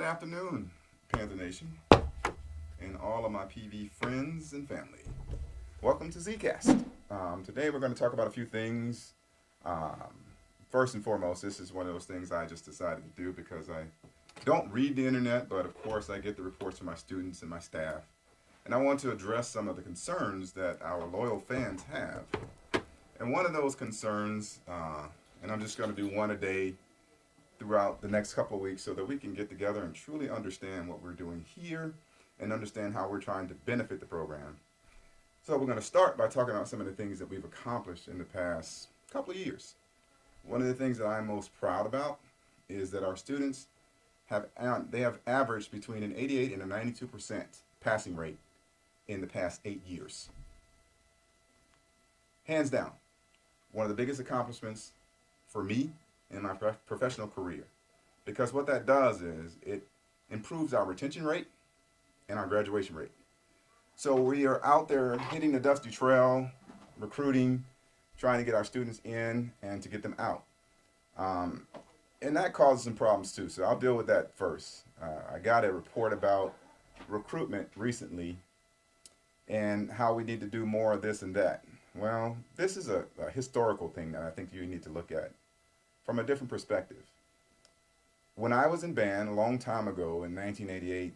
afternoon, Panther Nation, and all of my PV friends and family. Welcome to Zcast. Today we're going to talk about a few things. Um, First and foremost, this is one of those things I just decided to do because I don't read the internet, but of course I get the reports from my students and my staff. And I want to address some of the concerns that our loyal fans have. And one of those concerns, and I'm just going to do one a day throughout the next couple of weeks so that we can get together and truly understand what we're doing here and understand how we're trying to benefit the program. So we're going to start by talking about some of the things that we've accomplished in the past couple of years. One of the things that I'm most proud about is that our students have averaged between an 88 and a 92% passing rate in the past 8 years. Hands down, one of the biggest accomplishments for me in my professional career, because what that does is it improves our retention rate and our graduation rate. So we are out there hitting the dusty trail, recruiting, trying to get our students in and to get them out. And that causes some problems too, so I'll deal with that first. I got a report about recruitment recently and how we need to do more of this and that. Well, this is a historical thing that I think you need to look at from a different perspective. When I was in band a long time ago in 1988,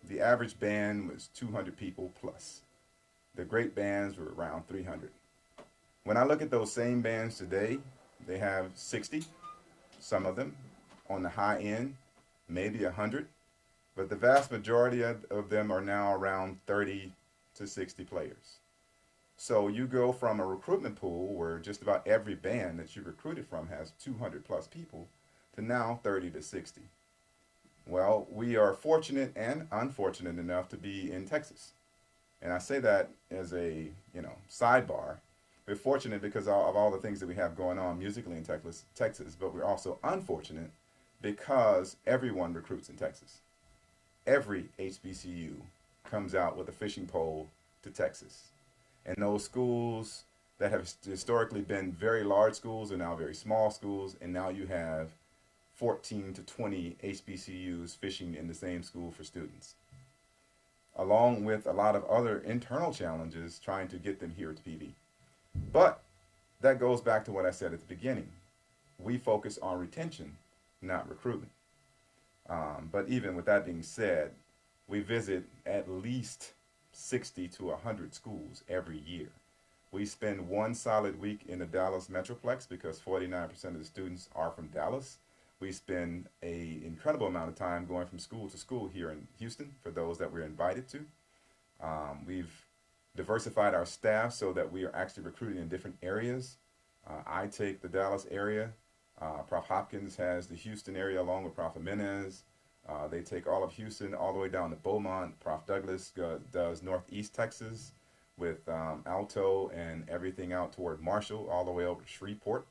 the average band was 200 people plus. The great bands were around 300. When I look at those same bands today, they have 60, some of them on the high end, maybe 100, but the vast majority of them are now around 30 to 60 players. So you go from a recruitment pool where just about every band that you recruited from has 200 plus people to now 30 to 60. Well, we are fortunate and unfortunate enough to be in Texas. And I say that as a, sidebar. We're fortunate because of all the things that we have going on musically in Texas, but we're also unfortunate because everyone recruits in Texas. Every HBCU comes out with a fishing pole to Texas. And those schools that have historically been very large schools are now very small schools, and now you have 14 to 20 HBCUs fishing in the same school for students, along with a lot of other internal challenges trying to get them here to PV. But that goes back to what I said at the beginning. We focus on retention, not recruitment. But even with that being said, we visit at least 60 to 100 schools every year. We spend one solid week in the Dallas Metroplex because 49% of the students are from Dallas. We spend an incredible amount of time going from school to school here in Houston for those that we're invited to. We've diversified our staff so that we are actually recruiting in different areas. I take the Dallas area. Prof. Hopkins has the Houston area along with Prof. Jimenez. They take all of Houston all the way down to Beaumont. Prof. Douglas does Northeast Texas with Alto and everything out toward Marshall all the way over to Shreveport.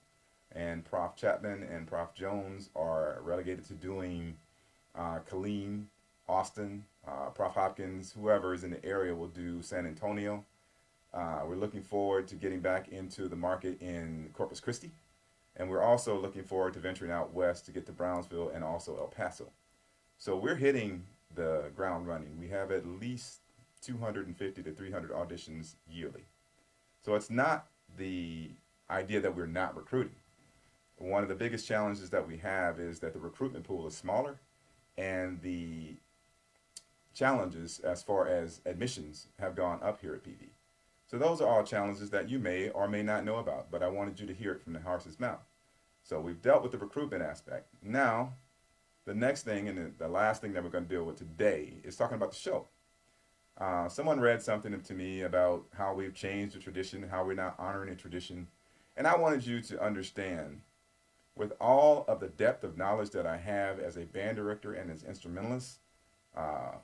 And Prof. Chapman and Prof. Jones are relegated to doing Killeen, Austin. Prof. Hopkins, whoever is in the area will do San Antonio. We're looking forward to getting back into the market in Corpus Christi. And we're also looking forward to venturing out west to get to Brownsville and also El Paso. So we're hitting the ground running. We have at least 250 to 300 auditions yearly. So it's not the idea that we're not recruiting. One of the biggest challenges that we have is that the recruitment pool is smaller and the challenges as far as admissions have gone up here at PV. So those are all challenges that you may or may not know about, but I wanted you to hear it from the horse's mouth. So we've dealt with the recruitment aspect. Now, the next thing and the last thing that we're going to deal with today is talking about the show. Someone read something to me about how we've changed the tradition, how we're not honoring a tradition. And I wanted you to understand, with all of the depth of knowledge that I have as a band director and as instrumentalist,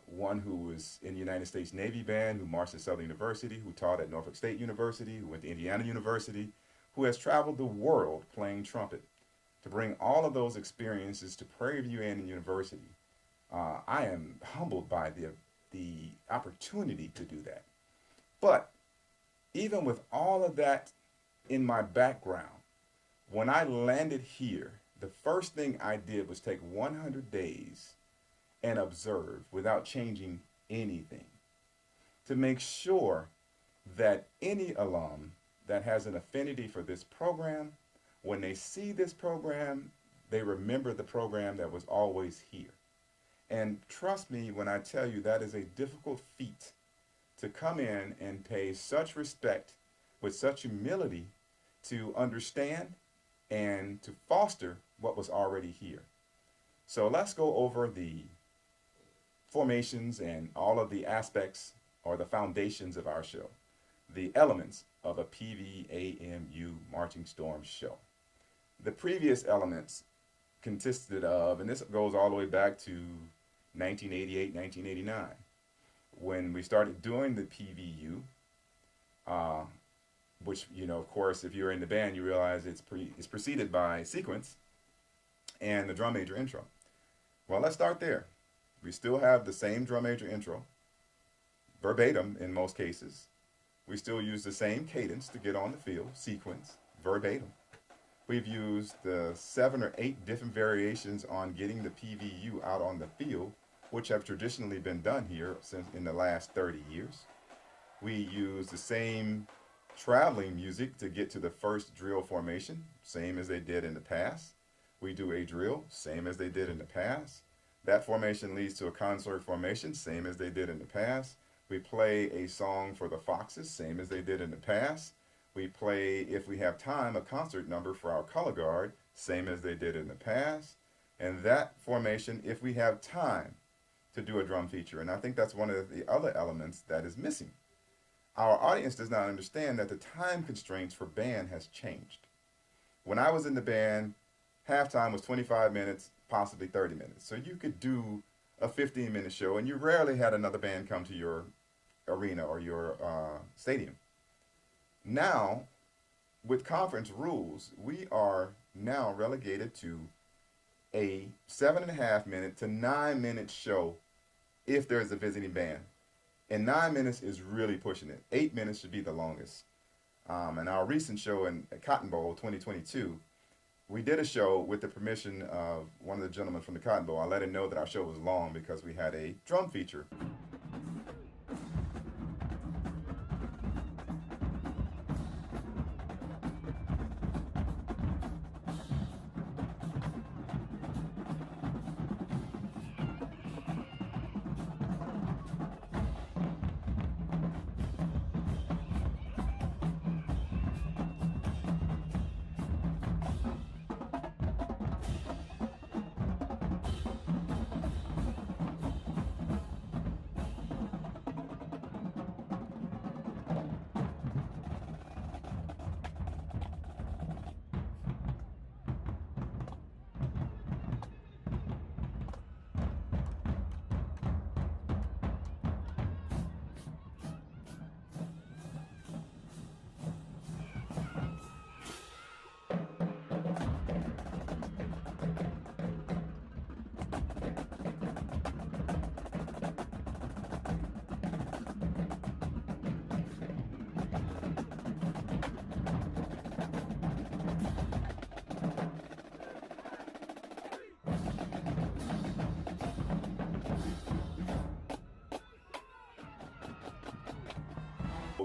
one who was in the United States Navy Band, who marched at Southern University, who taught at Norfolk State University, who went to Indiana University, who has traveled the world playing trumpet, to bring all of those experiences to Prairie View Indian University. I am humbled by the opportunity to do that. But even with all of that in my background, when I landed here, the first thing I did was take 100 days and observe without changing anything to make sure that any alum that has an affinity for this program, when they see this program, they remember the program that was always here. And trust me when I tell you that is a difficult feat to come in and pay such respect with such humility to understand and to foster what was already here. So let's go over the formations and all of the aspects or the foundations of our show, the elements of a PVAMU Marching Storm show. The previous elements consisted of, and this goes all the way back to 1988, 1989, when we started doing the PVU, which, you know, of course, if you're in the band, you realize it's preceded by sequence and the drum major intro. Well, let's start there. We still have the same drum major intro, verbatim in most cases. We still use the same cadence to get on the field, sequence, verbatim. We've used the 7 or 8 different variations on getting the PVU out on the field, which have traditionally been done here since in the last 30 years. We use the same traveling music to get to the first drill formation, same as they did in the past. We do a drill, same as they did in the past. That formation leads to a concert formation, same as they did in the past. We play a song for the Foxes, same as they did in the past. We play, if we have time, a concert number for our color guard, same as they did in the past. And that formation, if we have time to do a drum feature. And I think that's one of the other elements that is missing. Our audience does not understand that the time constraints for band has changed. When I was in the band, halftime was 25 minutes, possibly 30 minutes. So you could do a 15-minute show, and you rarely had another band come to your arena or your stadium. Now, with conference rules, we are now relegated to a 7.5 minute to 9 minute show if there's a visiting band. And 9 minutes is really pushing it. 8 minutes should be the longest. And our recent show in Cotton Bowl 2022, we did a show with the permission of one of the gentlemen from the Cotton Bowl. I let him know that our show was long because we had a drum feature.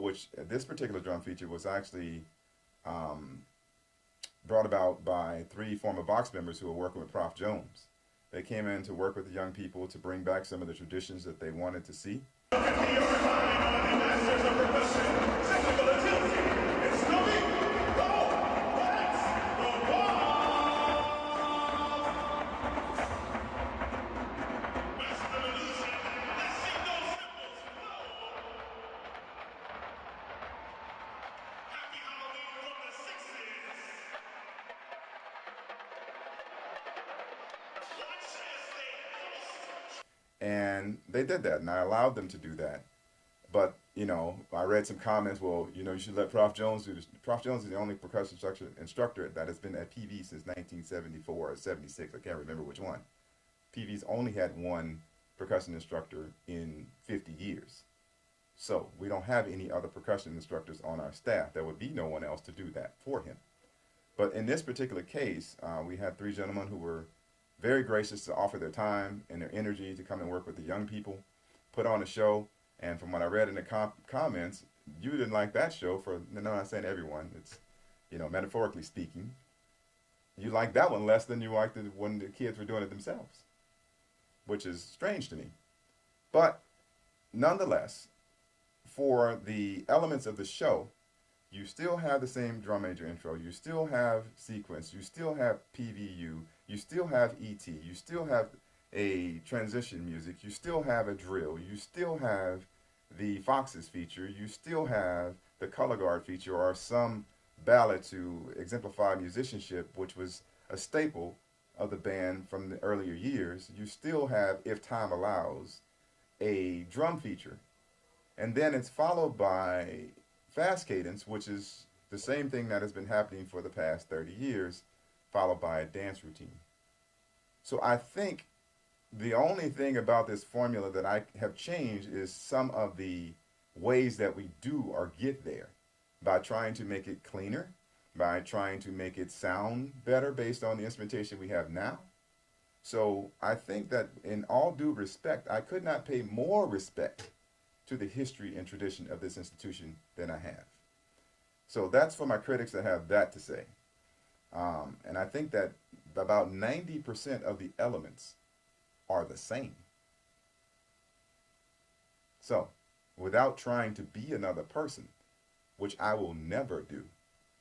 Which this particular drum feature was actually brought about by 3 former Box members who were working with Prof. Jones. They came in to work with the young people to bring back some of the traditions that they wanted to see. And they did that, and I allowed them to do that. But, you know, I read some comments, well, you know, you should let Prof. Jones do this. Prof. Jones is the only percussion instructor that has been at PV since 1974 or 76. I can't remember which one. PV's only had one percussion instructor in 50 years. So we don't have any other percussion instructors on our staff. There would be no one else to do that for him. But in this particular case, we had 3 gentlemen who were very gracious to offer their time and their energy to come and work with the young people, put on a show. And from what I read in the comments, you didn't like that show for, no, I'm not saying everyone, it's, metaphorically speaking, you like that one less than you liked it when the kids were doing it themselves, which is strange to me. But nonetheless, for the elements of the show, you still have the same drum major intro, you still have sequence, you still have PVU, you still have ET, you still have a transition music, you still have a drill, you still have the Foxes feature, you still have the color guard feature or some ballad to exemplify musicianship, which was a staple of the band from the earlier years. You still have, if time allows, a drum feature. And then it's followed by fast cadence, which is the same thing that has been happening for the past 30 years, followed by a dance routine. So I think the only thing about this formula that I have changed is some of the ways that we do or get there by trying to make it cleaner, by trying to make it sound better based on the instrumentation we have now. So I think that in all due respect, I could not pay more respect to the history and tradition of this institution than I have. So that's for my critics that have that to say. And I think that about 90% of the elements are the same. So, without trying to be another person, which I will never do,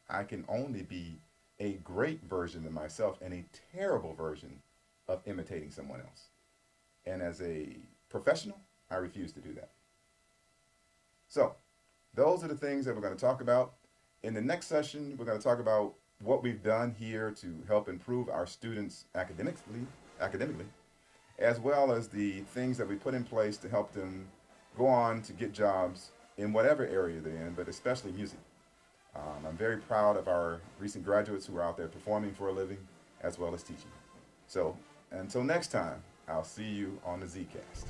I can only be a great version of myself and a terrible version of imitating someone else. And as a professional, I refuse to do that. So, those are the things that we're going to talk about. In the next session, we're going to talk about what we've done here to help improve our students academically, as well as the things that we put in place to help them go on to get jobs in whatever area they're in, but especially music. I'm very proud of our recent graduates who are out there performing for a living as well as teaching. So until next time, I'll see you on the Zcast.